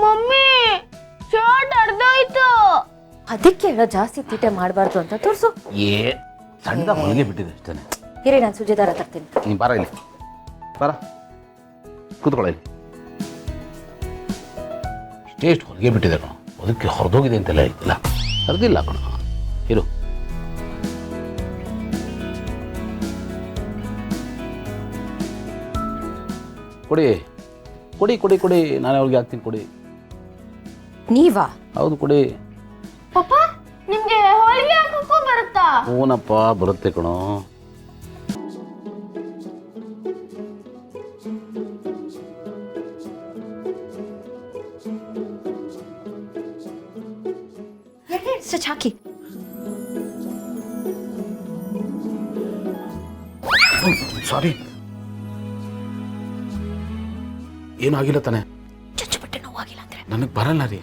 Mummy shirt ಅರ್ಧೋಯ್ತು. ಅದಕ್ಕೆ ಹೇಳೋ ಜಾಸ್ತಿ ತೀಟೆ ಮಾಡಬಾರ್ದು ಅಂತ ತೋರಿಸು. ಸಣ್ಣ ಹೊಲಿಗೆ ಬಿಟ್ಟಿದೆ ಅಷ್ಟೇ. ಇರಿ ನಾನು ಸೂಜಿ ದಾರ ತರ್ತೀನಿ. ನೀನು ಬಾರ ಇಲ್ಲಿ, ಬಾರ ಕೂತ್ಕೊಳ್ಳ ಇಲ್ಲಿ. ಎಷ್ಟು ಹೊಲಿಗೆ ಬಿಟ್ಟಿದೆ ಕಣ, ಅದಕ್ಕೆ ಹೊರದೋಗಿದೆ ಅಂತೆಲ್ಲ ಹೇಳ್ತಿಲ್ಲ. ಹರಿದಿಲ್ಲ ಕಣ, ಇರು. ಕೊಡಿ ಕೊಡಿ ಕೊಡಿ ಕೊಡಿ, ನಾನೇ ಅವ್ರಿಗೆ ಹಾಕ್ತೀನಿ, ಕೊಡಿ. ನೀವಾ? ಹೌದು ಕೊಡಿ. ಪಪ್ಪ ನಿಮ್ಗೆ ಹೋಳಿಗೆ ಹಾಕಕ್ಕೂ ಬರುತ್ತಾ? ಹೂನಪ್ಪ ಬರುತ್ತೆ ಕಣೋ. ಸ್ವಿಚ್ ಹಾಕಿ. ಸಾರಿ, ಏನಾಗಿಲ್ಲ ತಾನೆ? ಚಚ್ಚು ಬಟ್ಟೆ ನೋವಾಗಿಲ್ಲ ಅಂದ್ರೆ ನನಗೆ ಬರಲ್ಲ ರೀ.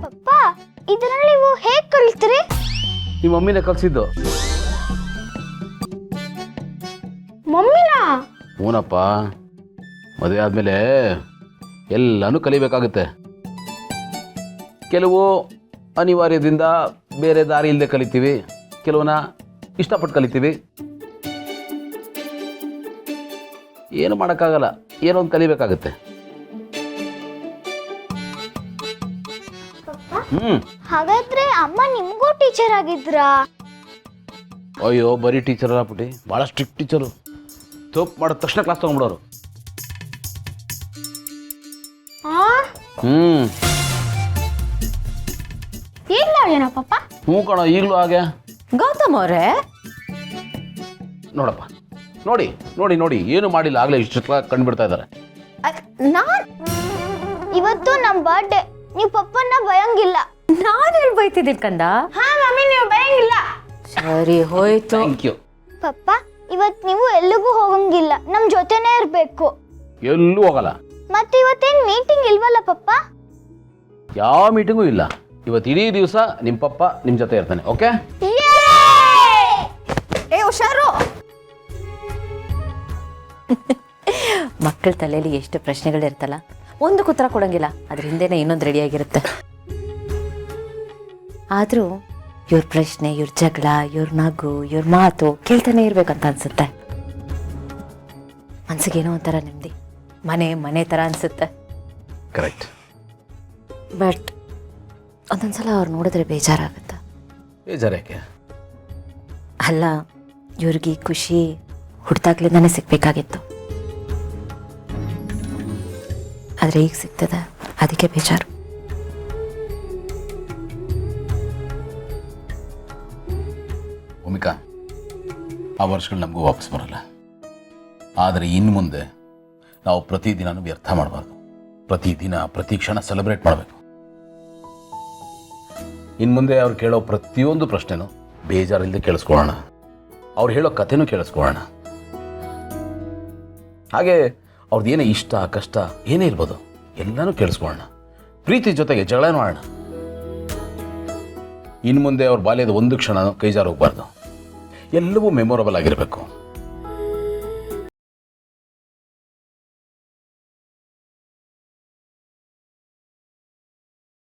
ಪಪ್ಪ ಇದನ್ನ ನೀವು ಹೇಗ್ ಕಲಿತ್ರಿ? ನಿಮ್ಮ ಮಮ್ಮಿನೇ ಕಲಿಸಿದ್ದು. ಮಮ್ಮಿನಾ? ಹೂನಪ್ಪ, ಮದುವೆ ಆದಮೇಲೆ ಎಲ್ಲನೂ ಕಲಿಬೇಕಾಗುತ್ತೆ. ಕೆಲವು ಅನಿವಾರ್ಯದಿಂದ ಬೇರೆ ದಾರಿ ಇಲ್ಲದೆ ಕಲಿತೀವಿ, ಕೆಲವನ್ನ ಇಷ್ಟಪಟ್ಟು ಕಲಿತೀವಿ. ಏನು ಮಾಡೋಕ್ಕಾಗಲ್ಲ, ಏನೋ ಒಂದು ಕಲಿಬೇಕಾಗುತ್ತೆ. ಹಾಗಾದ್ರೆ ಅಮ್ಮ ನಿಮ್ಗೂ ಟೀಚರ್ ಆಗಿದ್ರಾ? ಅಯ್ಯೋ ಬರೀ ಟೀಚರ್ ಅಲ್ಲ ಪುಟಿ, ಭಾಳ ಸ್ಟ್ರಿಕ್ಟ್ ಟೀಚರು. ತಪ್ಪು ಮಾಡಿದ ತಕ್ಷಣ ಕ್ಲಾಸ್ ತೊಗೊಂಡ್ಬಿಡೋರು. ಈಗಲೂ ಹಾಗೇನಾ ಪಪ್ಪ? ಹ್ಞೂ ಕಣ, ಈಗಲೂ ಹಾಗೆ. ಗೌತಮ್ ಅವರೇ ನೋಡಪ್ಪ, ನೋಡಿ ನೋಡಿ ನೋಡಿ, ಏನು ಮಾಡಿಲ್ಲ, ಆಗಲೇ ಇಷ್ಟು ಕಂಡುಬಿಡ್ತಾ ಇದ್ದಾರೆ. ನಾನ್ ಇವತ್ತು ನಮ್ ಬರ್ಡೇ, ನೀವು ಪಪ್ಪನ್ನ ಬಯಂಗಿಲ್ಲ. ನಾನು ಎಲ್ಲಿ ಬೈತಿದ್ದೀನಿ ಕಂದ? ಹಾ ಮಮ್ಮಿ, ನೀವು ಬಯಂಗಿಲ್ಲ. ಸರಿ ಹೋಯ್ತು. Thank you. ಪಪ್ಪ ಇವತ್ ನೀವು ಎಲ್ಲಿಗೂ ಹೋಗಂಗಿಲ್ಲ, ನಮ್ ಜೊತೆನೇ ಇರ್ಬೇಕು. ಎಲ್ಲೂ ಹೋಗಲ್ಲ. ಮತ್ತೆ ಇವತ್ತೇನ್ ಮೀಟಿಂಗ್ ಇಲ್ವಲ್ಲ ಪಪ್ಪ? ಯಾವ ಮೀಟಿಂಗೂ ಇಲ್ಲ. ಇವತ್ತು ಇಡೀ ದಿವಸ ನಿಮ್ಮ ಪಪ್ಪ ನಿಮ್ಮ ಜೊತೆ ಇರ್ತಾನೆ. ಓಕೆ? ಏ ಹುಷಾರು. ಮಕ್ಕಳ ತಲೆಯಲ್ಲಿ ಎಷ್ಟು ಪ್ರಶ್ನೆಗಳಿರ್ತಲ್ಲ, ಒಂದು ಉತ್ತರ ಕೊಡಂಗಿಲ್ಲ, ಅದ್ರ ಹಿಂದೆನೇ ಇನ್ನೊಂದು ರೆಡಿಯಾಗಿರುತ್ತೆ. ಆದರೂ ಇವ್ರ ಪ್ರಶ್ನೆ, ಇವ್ರ ಜಗಳ, ಇವ್ರ ನಗು, ಇವ್ರ ಮಾತು ಕೇಳ್ತಾನೆ ಇರ್ಬೇಕಂತ ಅನ್ಸುತ್ತೆ. ಮನ್ಸಿಗೇನೋ ಒಂಥರ ನೆಮ್ಮದಿ, ಮನೆ ಮನೆ ಥರ ಅನ್ಸುತ್ತೆ. ಕರೆಕ್ಟ್. ಬಟ್ ಒಂದೊಂದ್ಸಲ ಅವ್ರು ನೋಡಿದ್ರೆ ಬೇಜಾರಾಗುತ್ತೆ. ಬೇಜಾರ್ಯಾಕೆ? ಅಲ್ಲ, ಇವ್ರಿಗೆ ಖುಷಿ ಹುಡ್ತಾಗ್ಲಿಂದಾನೇ ಸಿಗ್ಬೇಕಾಗಿತ್ತು, ಆದರೆ ಈಗ ಸಿಗ್ತದೆ, ಅದಕ್ಕೆ ಬೇಜಾರು. ಭೂಮಿಕಾ, ಆ ವರ್ಷಗಳು ನಮಗೂ ವಾಪಸ್ ಬರಲ್ಲ. ಆದರೆ ಇನ್ನು ಮುಂದೆ ನಾವು ಪ್ರತಿದಿನನೂ ವ್ಯರ್ಥ ಮಾಡಬಾರ್ದು. ಪ್ರತಿದಿನ ಪ್ರತಿ ಕ್ಷಣ ಸೆಲೆಬ್ರೇಟ್ ಮಾಡಬೇಕು. ಇನ್ನು ಮುಂದೆ ಅವ್ರು ಕೇಳೋ ಪ್ರತಿಯೊಂದು ಪ್ರಶ್ನೆನೂ ಬೇಜಾರಿಲ್ಲದೆ ಕೇಳಿಸ್ಕೊಳ್ಳೋಣ. ಅವ್ರು ಹೇಳೋ ಕಥೆನೂ ಕೇಳಿಸ್ಕೊಳ್ಳೋಣ. ಹಾಗೆ ಅವ್ರದ್ದು ಏನೇ ಇಷ್ಟ ಕಷ್ಟ ಏನೇ ಇರ್ಬೋದು ಎಲ್ಲನೂ ಕೇಳಿಸ್ಕೊಳ್ಳೋಣ. ಪ್ರೀತಿ ಜೊತೆಗೆ ಜಗಳನೂ ಮಾಡೋಣ. ಇನ್ನು ಮುಂದೆ ಅವ್ರ ಬಾಲ್ಯದ ಒಂದು ಕ್ಷಣ ಕೈ ಜಾರಿ ಹೋಗಬಾರ್ದು. ಎಲ್ಲವೂ ಮೆಮೊರಬಲ್ ಆಗಿರಬೇಕು.